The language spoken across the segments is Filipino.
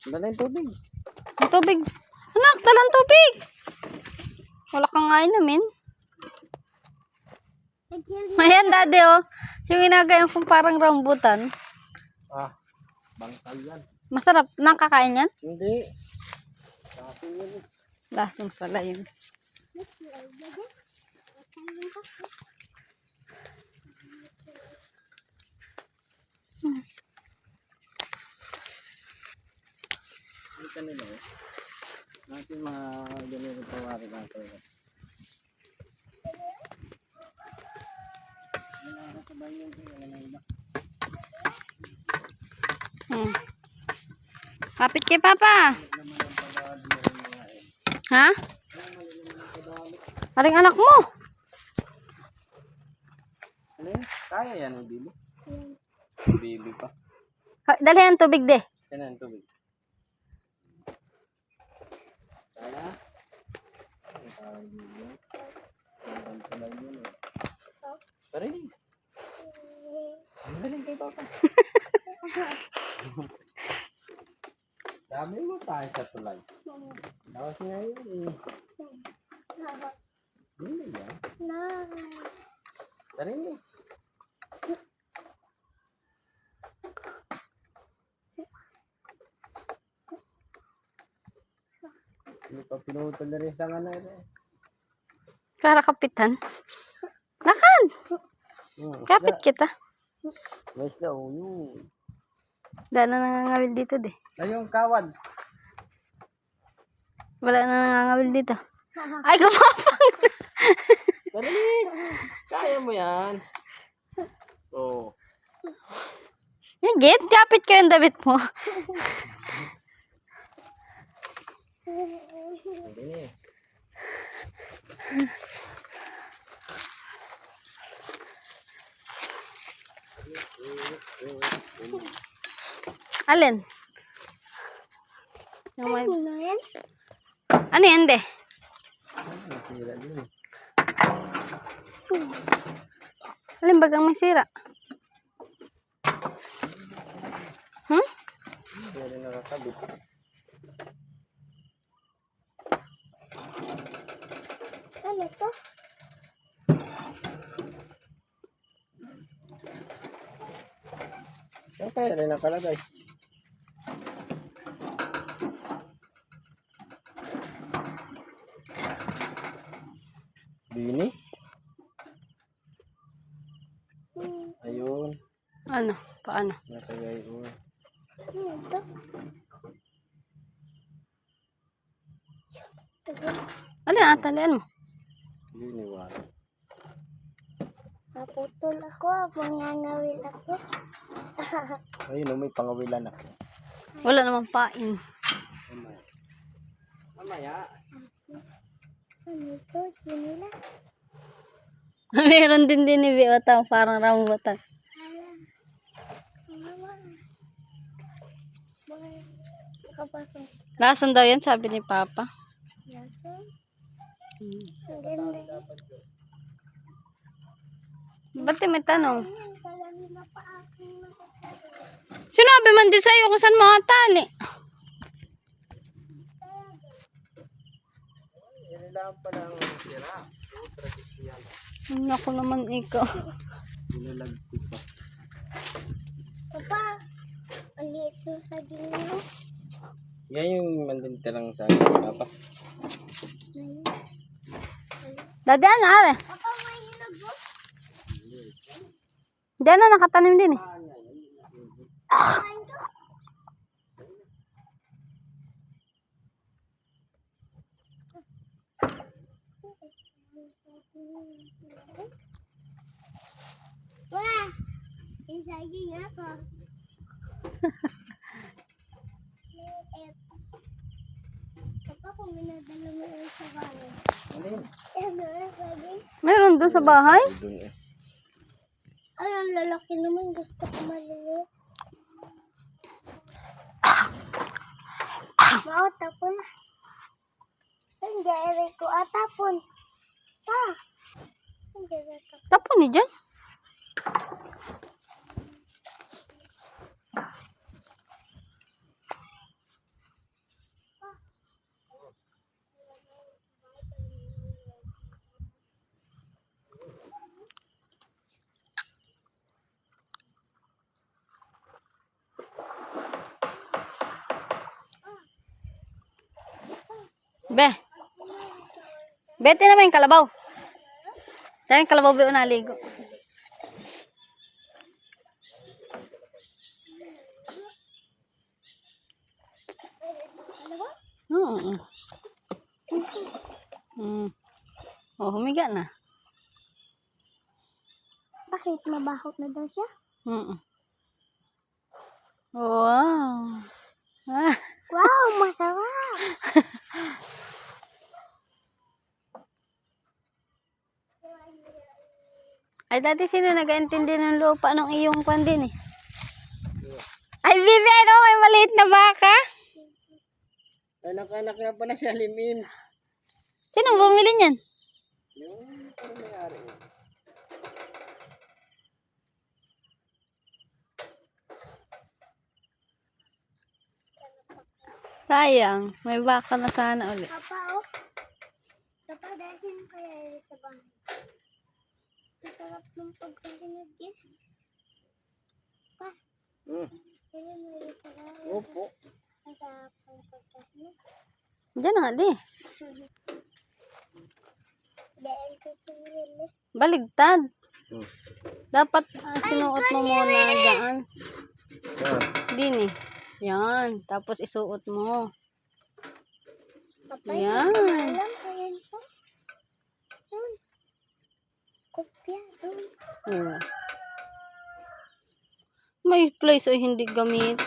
Dala yung tubig. Ang tubig. Anak, dalang tubig. Wala kang nga inumin. Ayan, daddy, oh. Yung inagayon kong parang rambutan. Ah, bangkal yan. Masarap. Nakakain yan? Hindi. Sabi yun. Lasing pala yun. Hindi kanila eh. Natin mga ganito tawari natin. Kapit kay Papa. Ha? Aring anak mo. Ano yun? Kaya yan ang bibi? Bibi pa. Dali ang tubig, de. Yan ang tubig. Kaya? Ang tawag yun. Ang bantulan yun eh. Parin. Ang galing kay Papa. Dami mo tayo sa tulay. Dawas nga yun eh. Hindi yan. Parin eh. Hindi pa pinutol na rin sa nga na eh. Kara kapitan. Lakan. Kapit kita. Mas daw yun. Wala na nangangawil dito, de. Ayun, kawad. Wala na nangangawil dito. Ay, gumapang. Dali. Kaya mo yan. Oo. Yung git, kapit ko yung damit mo. Dali. Alin? Yung may... Ano yan, de? Nasira din eh. Alin bagang may sira? Hindi rin nakakabit. Ano to? Saan kaya rin nakalagay? Bini? Ayun. Ano? Paano? Nakagay ko. Ano to? Alin ang talian mo? Bini wala. Naputol ako, mangangawil ako. Ayun, may pangawilan ako. Wala namang pain. Mamaya. Mamaya. Ano to? Sinila? Meron din ni Biotang parang rambutan. Mama. Bakit? Nakapasok. Lason daw yan, sabi ni Papa. Yaso? Ang ganda. Ba't may tanong? Kala nila pa aking nakapasok. Sinabi man din sa'yo kung saan mga tali. Yan lang pa lang sira. Tradisyon. Ako naman ikaw. Pinalagpit pa. Papa, ang liit yung saging mo. Yan yung mandinta lang sa akin, Papa. Dadaan na, are. Papa, may hinog mo? Diyan na, nakatanim din eh. Kumain ka? Wah! May saging ako. Liit. Papa, kung minadala mo yung sa bahay. Ano yun? Ano yung saging? Meron doon sa bahay? Doon eh. Ay, ang lalaki naman. Gusto ko maliliit. Mao, tapon. Hindi, Eric ko. Tapon. Pa. Hindi, Eric ko. Tapon ni dyan. Be. Bete naman yung kalabaw. Dahil yung kalabaw be unaligo. Oo. Oh, humiga na. Bakit? Mabahot na daw siya? Wow. Ah. Wow, masarap! Ay, dati sino nag-aintindi ng lupa ng iyong kwan din eh? Ay, Bibi, ano? May maliit na baka? Anak-anak na pala siya, Limin. Sino bumili niyan? Yung parang may-ari. Sayang. May baka na sana ulit. Papa, oh. Papa, dahil kaya sa bahay. Masarap ng pagkakinig eh. Pa, kaya mo yung sarap. Opo. Masarap ng pagkakinig. Diyan na nga di. Dahil kasi nila. Baligtad. Dapat sinuot mo muna dyan. Din eh. Yan. Tapos isuot mo. Papa, Yan. hindi ko alam kaya ito. Yun. Kopya doon. Oh. May place ay hindi gamitin.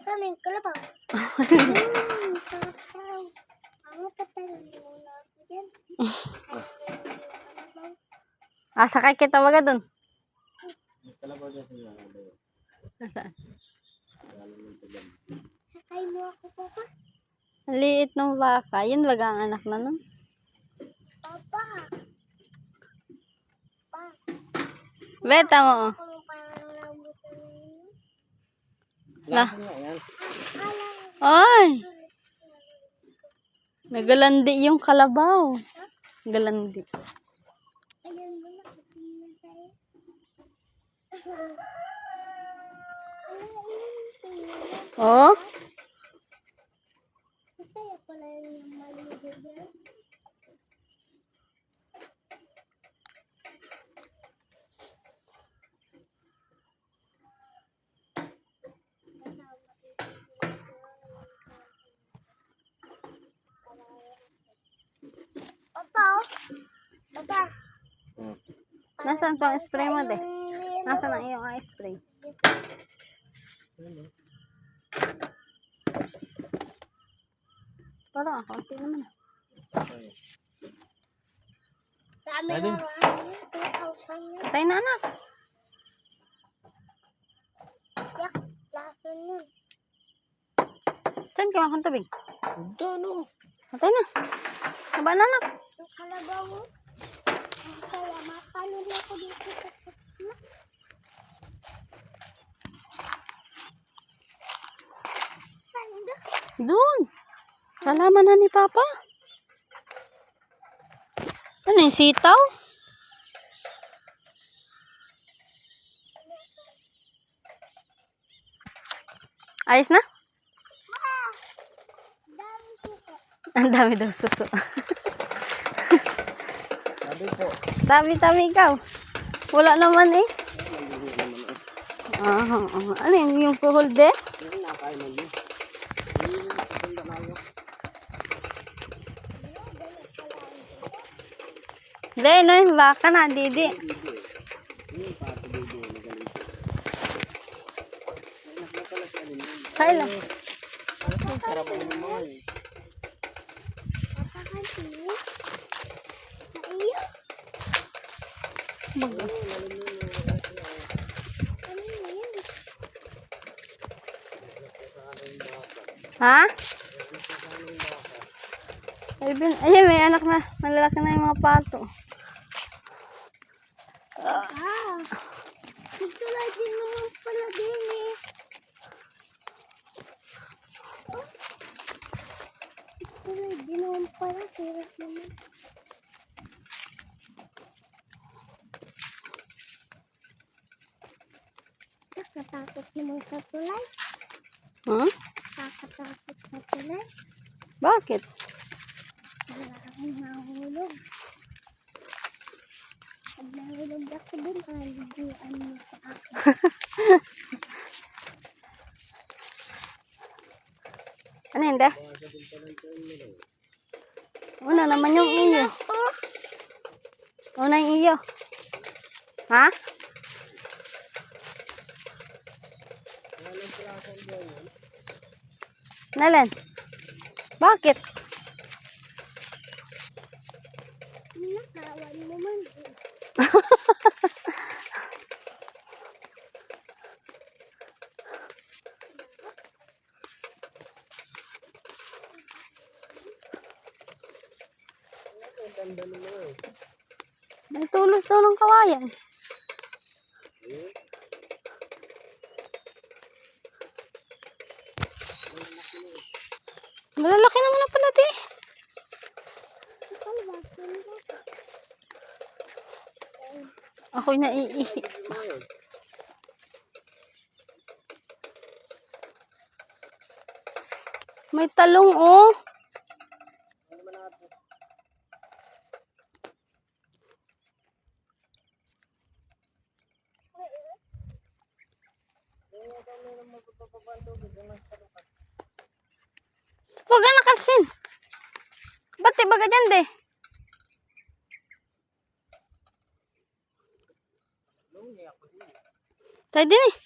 Ano yung kalabaw? Sarap-sarap. Ako patalon muna ako dyan. Ah, sakay kita waga dun. Kalabaw dyan sila. Nasaan? Sakay mo ako, Papa. Ang liit ng baka. Yun baga ang anak na nun. Papa. Pa. Beta mo. Oh. Ako yung parang rambutan ninyo. La. Lahat nga yan. Ay! Nagalandi yung kalabaw. Galandi. Ayan mo na. Kapila sa'yo. Oh? Masaya pala yung maligo dyan. Papa, oh. Papa. Nasaan pang spray mo de? Nasaan ang iyong eye spray? Parang konti naman. Dami na marami. 2,000 yun. Patay na anak. Yak, lason yun. Saan ka makang tubig? Ito, ano? Patay na. Haba na anak. Yung kalabaw mo. Kaya matalon ako dito sa tatlo. Sanda. Doon. Kalaman na ni Papa. Ano yung sitaw? Ayos na? Dami suko. Ang dami daw suso. Sabi po. Tabi-tabi ikaw. Wala naman eh. Ano yung kuhol de? Yung nakain mo din. De, no, yung baka na, didi. Yung pato dito, magaling. Anak na pala siya, Limin. Kailan? Sarap mo naman. Napakasi. Naiyo. Ano yun? Ha? Ayun, may anak na. Malalaki na yung mga pato. Ah. Ito lang din naman pala din eh. Oh. Ito lang din naman pala. Hirap naman. Nakatakot naman sa tulay. Huh? Nakatakot sa tulay. Nanay, Bakit? wala akong nahulog. Pag nahulog ako dun, aliguan mo sa akin. Ano hindi? Una naman yung iyo. Una yung iyo. Ha? Nalan? Bakit? Nakawan mo man. May tulos daw ng kawayan. Malalaki naman ang palati. Ikaw ba? Ako'y naiihi. May talong oh. Huwag ka nakalsin. Ba't ibaga dyan de? Tayo din eh.